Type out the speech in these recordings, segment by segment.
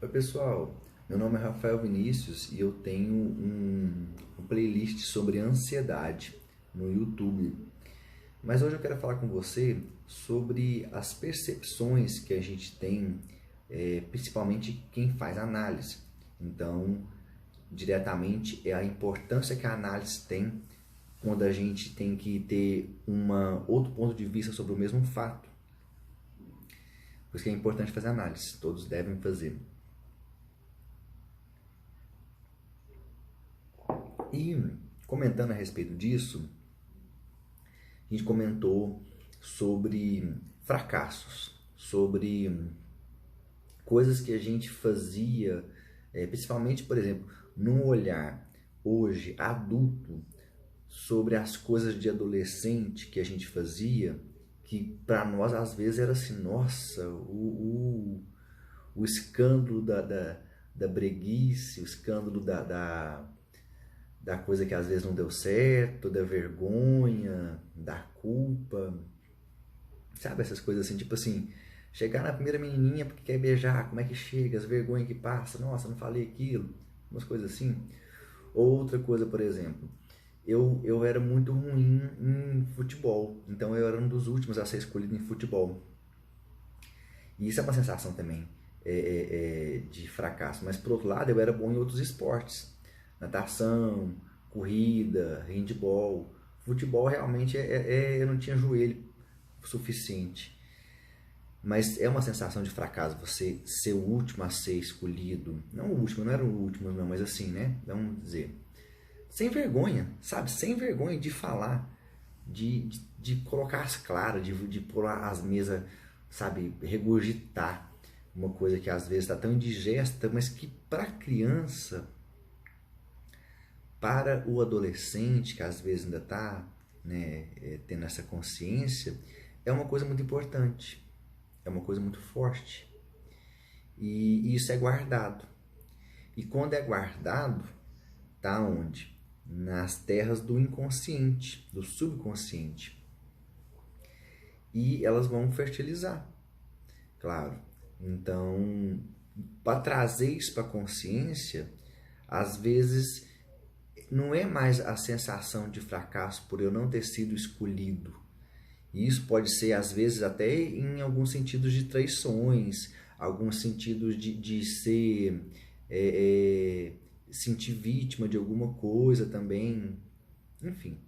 Oi pessoal, meu nome é Rafael Vinícius e eu tenho um playlist sobre ansiedade no YouTube. Mas hoje eu quero falar com você sobre as percepções que a gente tem, principalmente quem faz análise. Então, diretamente é a importância que a análise tem quando a gente tem que ter outro ponto de vista sobre o mesmo fato. Por isso que é importante fazer análise, todos devem fazer. E comentando a respeito disso, a gente comentou sobre fracassos, sobre coisas que a gente fazia, principalmente, por exemplo, num olhar hoje adulto sobre as coisas de adolescente que a gente fazia, que para nós às vezes era assim, nossa, o escândalo da breguice, o escândalo da coisa que às vezes não deu certo, da vergonha, da culpa, sabe? Essas coisas assim, tipo assim, chegar na primeira menininha porque quer beijar, como é que chega, as vergonhas que passa, nossa, não falei aquilo, umas coisas assim. Outra coisa, por exemplo, eu era muito ruim em futebol, então eu era um dos últimos a ser escolhido em futebol. E isso é uma sensação também de fracasso. Mas, por outro lado, eu era bom em outros esportes. Natação, corrida, handball. Futebol, realmente, eu não tinha joelho suficiente. Mas é uma sensação de fracasso você ser o último a ser escolhido. Não o último, não era o último, não, mas assim, né? Vamos dizer. Sem vergonha, sabe? Sem vergonha de falar, de colocar as claras, de pôr as mesas, sabe? Regurgitar uma coisa que às vezes está tão indigesta, mas que para a criança, para o adolescente, que às vezes ainda está, né, tendo essa consciência, é uma coisa muito importante, é uma coisa muito forte. E isso é guardado. E quando é guardado, tá onde? Nas terras do inconsciente, do subconsciente. E elas vão fertilizar, claro. Então, para trazer isso para a consciência, às vezes não é mais a sensação de fracasso por eu não ter sido escolhido. E isso pode ser, às vezes, até em alguns sentidos de traições, alguns sentidos de ser sentir vítima de alguma coisa também, enfim.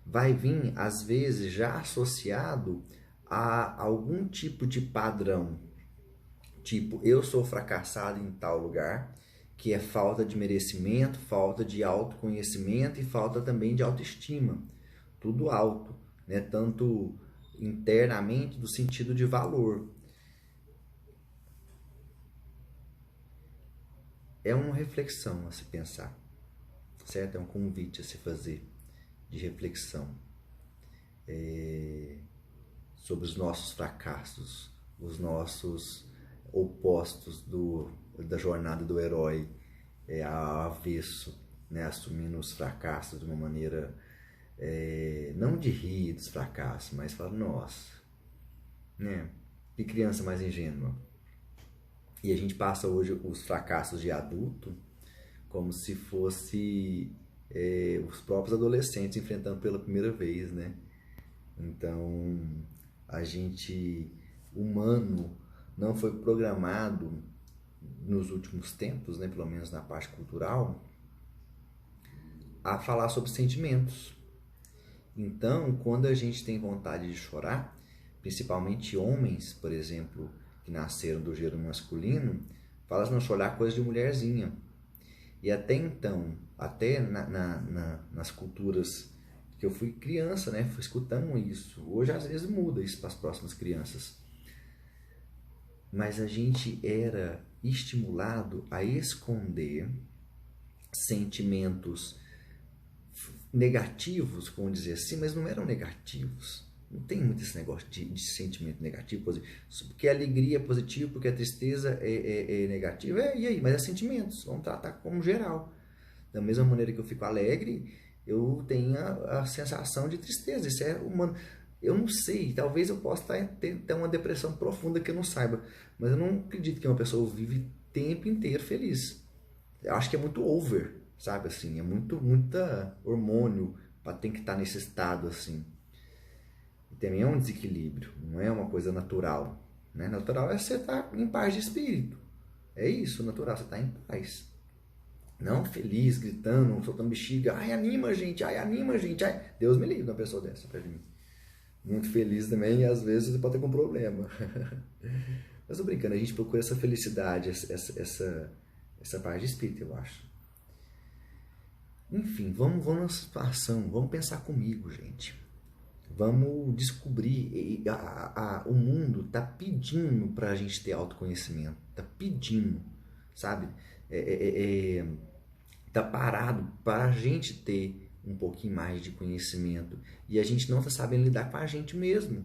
Vai vir, às vezes, já associado a algum tipo de padrão. Tipo, eu sou fracassado em tal lugar, que é falta de merecimento, falta de autoconhecimento e falta também de autoestima. Tudo alto, né? Tanto internamente do sentido de valor. É uma reflexão a se pensar, certo? É um convite a se fazer de reflexão sobre os nossos fracassos, os nossos opostos da jornada do herói avesso, né? Assumindo os fracassos de uma maneira não de rir dos fracassos, mas falar, nossa, né? Que criança mais ingênua. E a gente passa hoje os fracassos de adulto como se fosse os próprios adolescentes enfrentando pela primeira vez, né? Então, a gente, humano, não foi programado nos últimos tempos, né, pelo menos na parte cultural, a falar sobre sentimentos. Então, quando a gente tem vontade de chorar, principalmente homens, por exemplo, que nasceram do gênero masculino, fala não chorar coisa de mulherzinha. E até então, até nas culturas que eu fui criança, né, fui escutando isso. Hoje às vezes muda isso para as próximas crianças. Mas a gente era estimulado a esconder sentimentos negativos, vamos dizer assim, mas não eram negativos. Não tem muito esse negócio de sentimento negativo, positivo. Porque a alegria é positiva, porque a tristeza é negativa. E aí? Mas é sentimentos. Vamos tratar como geral. Da mesma maneira que eu fico alegre, eu tenho a sensação de tristeza. Isso é humano. Eu não sei, talvez eu possa ter uma depressão profunda que eu não saiba. Mas eu não acredito que uma pessoa vive tempo inteiro feliz. Eu acho que é muito over, sabe assim, é muita hormônio para ter que estar nesse estado assim. E também é um desequilíbrio, não é uma coisa natural, né? Natural é você estar em paz de espírito. É isso, natural, você está em paz. Não feliz, gritando, soltando bexiga, ai anima gente, ai. Deus me livre de uma pessoa dessa perto de mim. Muito feliz também e às vezes você pode ter um problema. Mas tô brincando, a gente procura essa felicidade, essa parte de espírito, eu acho. Enfim, vamos na situação, vamos pensar comigo, gente. Vamos descobrir. O mundo está pedindo para a gente ter autoconhecimento, está pedindo, sabe? Tá parado para a gente ter um pouquinho mais de conhecimento e a gente não está sabendo lidar com a gente mesmo,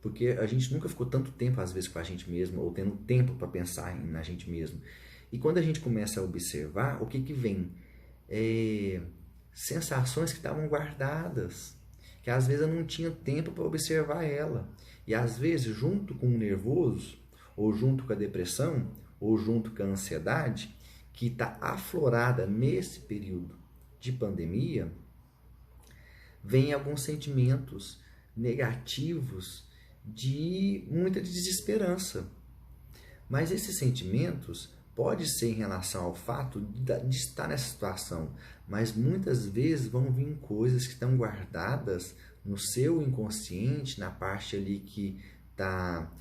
porque a gente nunca ficou tanto tempo às vezes com a gente mesmo ou tendo tempo para pensar na gente mesmo. E quando a gente começa a observar, o que que vem? Sensações que estavam guardadas, que às vezes eu não tinha tempo para observar ela. E às vezes, junto com o nervoso, ou junto com a depressão, ou junto com a ansiedade, que está aflorada nesse período de pandemia, vem alguns sentimentos negativos de muita desesperança. Mas esses sentimentos pode ser em relação ao fato de estar nessa situação, mas muitas vezes vão vir coisas que estão guardadas no seu inconsciente, na parte ali que está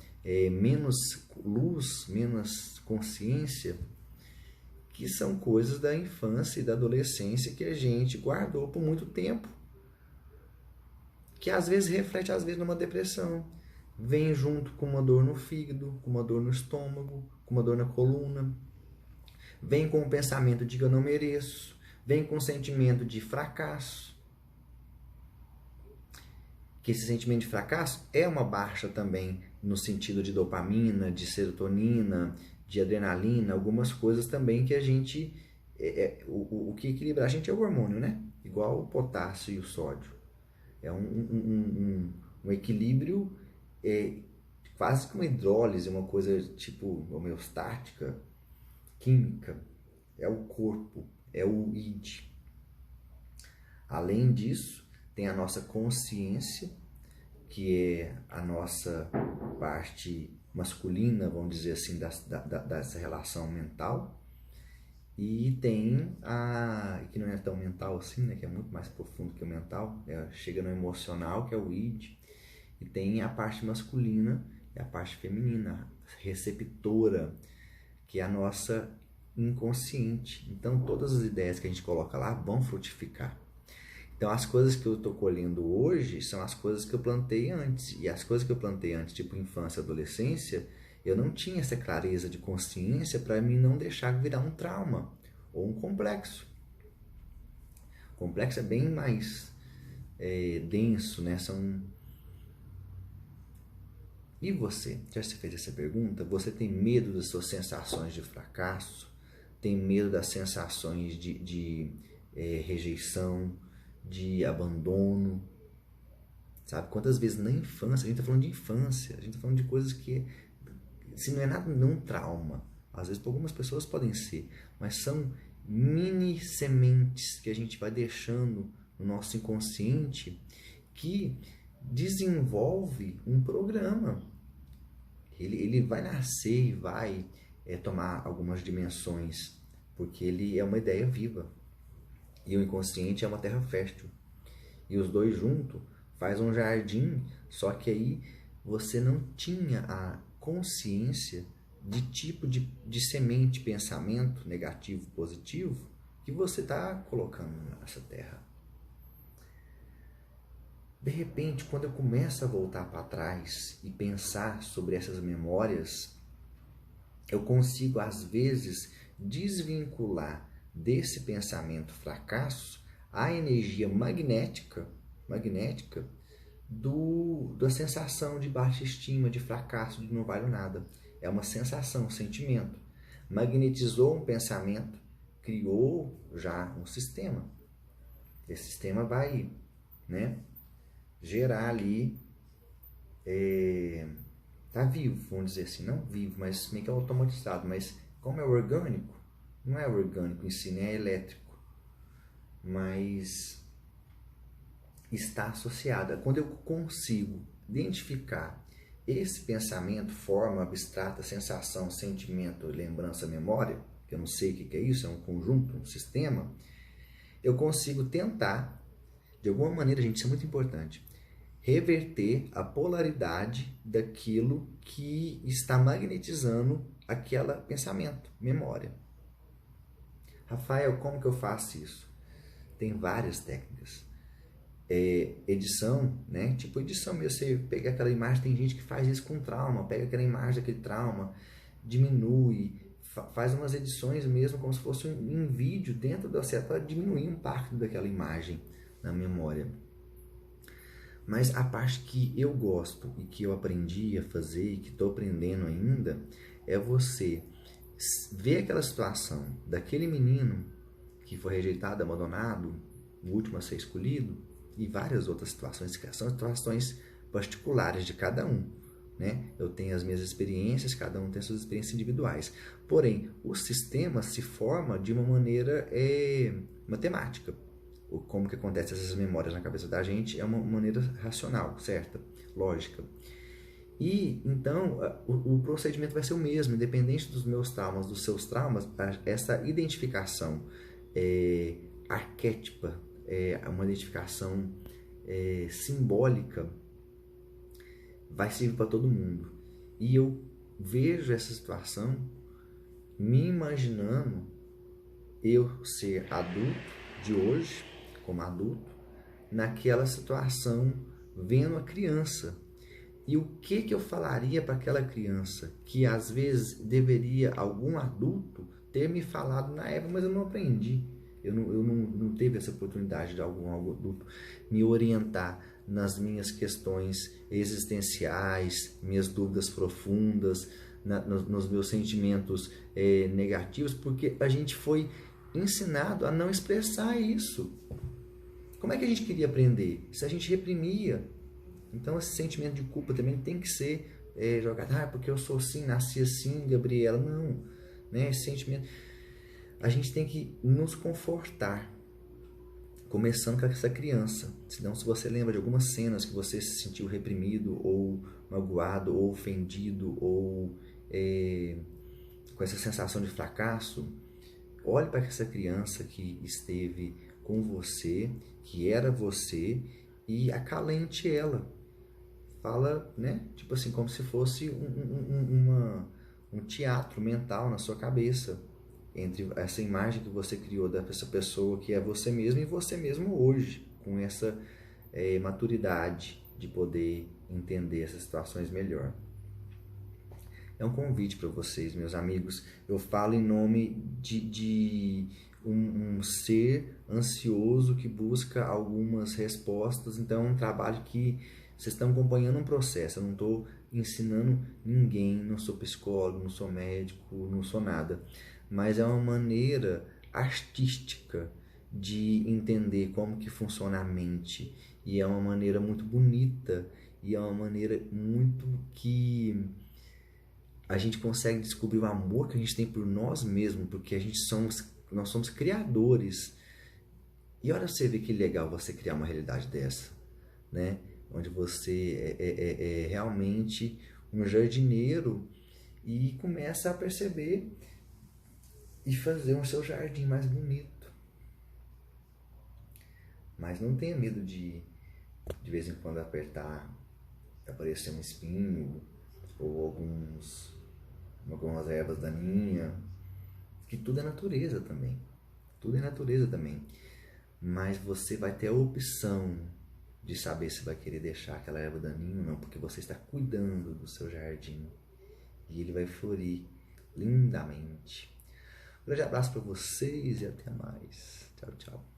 menos luz, menos consciência, que são coisas da infância e da adolescência que a gente guardou por muito tempo, que às vezes reflete numa depressão, vem junto com uma dor no fígado, com uma dor no estômago, com uma dor na coluna, vem com o pensamento de que eu não mereço, vem com o sentimento de fracasso, que esse sentimento de fracasso é uma baixa também no sentido de dopamina, de serotonina, de adrenalina, algumas coisas também que a gente, o que equilibra a gente é o hormônio, né? Igual o potássio e o sódio. É um equilíbrio, quase que uma hidrólise, uma coisa tipo homeostática, química. É o corpo, é o id. Além disso, tem a nossa consciência, que é a nossa parte masculina, vamos dizer assim, dessa relação mental. E tem que não é tão mental assim, né, que é muito mais profundo que o mental, chega no emocional, que é o id. E tem a parte masculina e a parte feminina, receptora, que é a nossa inconsciente. Então todas as ideias que a gente coloca lá vão frutificar. Então as coisas que eu estou colhendo hoje são as coisas que eu plantei antes. E as coisas que eu plantei antes, tipo infância e adolescência, eu não tinha essa clareza de consciência para mim não deixar virar um trauma ou um complexo. O complexo é bem mais denso, né? E você? Já se fez essa pergunta? Você tem medo das suas sensações de fracasso? Tem medo das sensações de rejeição, de abandono? Sabe? Quantas vezes na infância, a gente está falando de infância, a gente está falando de coisas que, se não é nada, não um trauma. Às vezes para algumas pessoas podem ser, mas são mini sementes que a gente vai deixando no nosso inconsciente que desenvolve um programa. Ele vai nascer e vai tomar algumas dimensões, porque ele é uma ideia viva. E o inconsciente é uma terra fértil. E os dois juntos faz um jardim, só que aí você não tinha a consciência de tipo de semente, pensamento negativo, positivo, que você está colocando nessa terra. De repente, quando eu começo a voltar para trás e pensar sobre essas memórias, eu consigo, às vezes, desvincular desse pensamento fracasso a energia magnética da sensação de baixa estima, de fracasso, de não valho nada. É uma sensação, um sentimento. Magnetizou um pensamento, criou já um sistema. Esse sistema vai, né, gerar ali, tá vivo, vamos dizer assim, não vivo, mas meio que automatizado, mas Como é orgânico, não é orgânico em si, né? É elétrico, mas está associada. Quando eu consigo identificar esse pensamento, forma abstrata, sensação, sentimento, lembrança, memória, que eu não sei o que é isso, é um conjunto, um sistema, eu consigo tentar, de alguma maneira, gente, isso é muito importante, reverter a polaridade daquilo que está magnetizando aquele pensamento, memória. Rafael, como que eu faço isso? Tem várias técnicas. Edição, né? Tipo edição mesmo, você pega aquela imagem, tem gente que faz isso com trauma, pega aquela imagem daquele trauma, diminui, faz umas edições mesmo como se fosse um vídeo dentro da certa para diminuir o impacto daquela imagem na memória. Mas a parte que eu gosto e que eu aprendi a fazer e que estou aprendendo ainda é você ver aquela situação daquele menino que foi rejeitado, abandonado, o último a ser escolhido, e várias outras situações que são situações particulares de cada um, né? Eu tenho as minhas experiências, cada um tem suas experiências individuais. Porém, o sistema se forma de uma maneira matemática. Como que acontece essas memórias na cabeça da gente é uma maneira racional, certa, lógica. E então o procedimento vai ser o mesmo, independente dos meus traumas, dos seus traumas, essa identificação arquétipa, uma identificação simbólica vai servir para todo mundo. E eu vejo essa situação me imaginando eu ser adulto de hoje, como adulto, naquela situação, vendo a criança. E o que eu falaria para aquela criança que às vezes deveria algum adulto ter me falado na época, mas eu não aprendi. Eu não teve essa oportunidade de algum adulto me orientar nas minhas questões existenciais, minhas dúvidas profundas, nos meus sentimentos negativos, porque a gente foi ensinado a não expressar isso. Como é que a gente queria aprender? Se a gente reprimia. Então esse sentimento de culpa também tem que ser jogado. Porque eu sou assim, nasci assim, Gabriela. Não, né? Esse sentimento... A gente tem que nos confortar, começando com essa criança. Senão, se você lembra de algumas cenas que você se sentiu reprimido, ou magoado, ou ofendido, ou com essa sensação de fracasso, olhe para essa criança que esteve com você, que era você, e acalente ela. Fala, né? Tipo assim, como se fosse um teatro mental na sua cabeça, entre essa imagem que você criou dessa pessoa que é você mesmo e você mesmo hoje, com essa maturidade de poder entender essas situações melhor. É um convite para vocês, meus amigos. Eu falo em nome de um ser ansioso que busca algumas respostas. Então é um trabalho que vocês estão acompanhando um processo. Eu não estou ensinando ninguém, não sou psicólogo, não sou médico, não sou nada. Mas é uma maneira artística de entender como que funciona a mente. E é uma maneira muito bonita. E é uma maneira muito que a gente consegue descobrir o amor que a gente tem por nós mesmos, porque nós somos criadores. E olha você ver que legal você criar uma realidade dessa, né? Onde você é realmente um jardineiro e começa a perceber e fazer o seu jardim mais bonito. Mas não tenha medo de vez em quando aparecer um espinho ou algumas ervas daninhas, que tudo é natureza também. Tudo é natureza também. Mas você vai ter a opção de saber se vai querer deixar aquela erva daninha ou não, porque você está cuidando do seu jardim e ele vai florir lindamente. Um grande abraço para vocês e até mais. Tchau, tchau.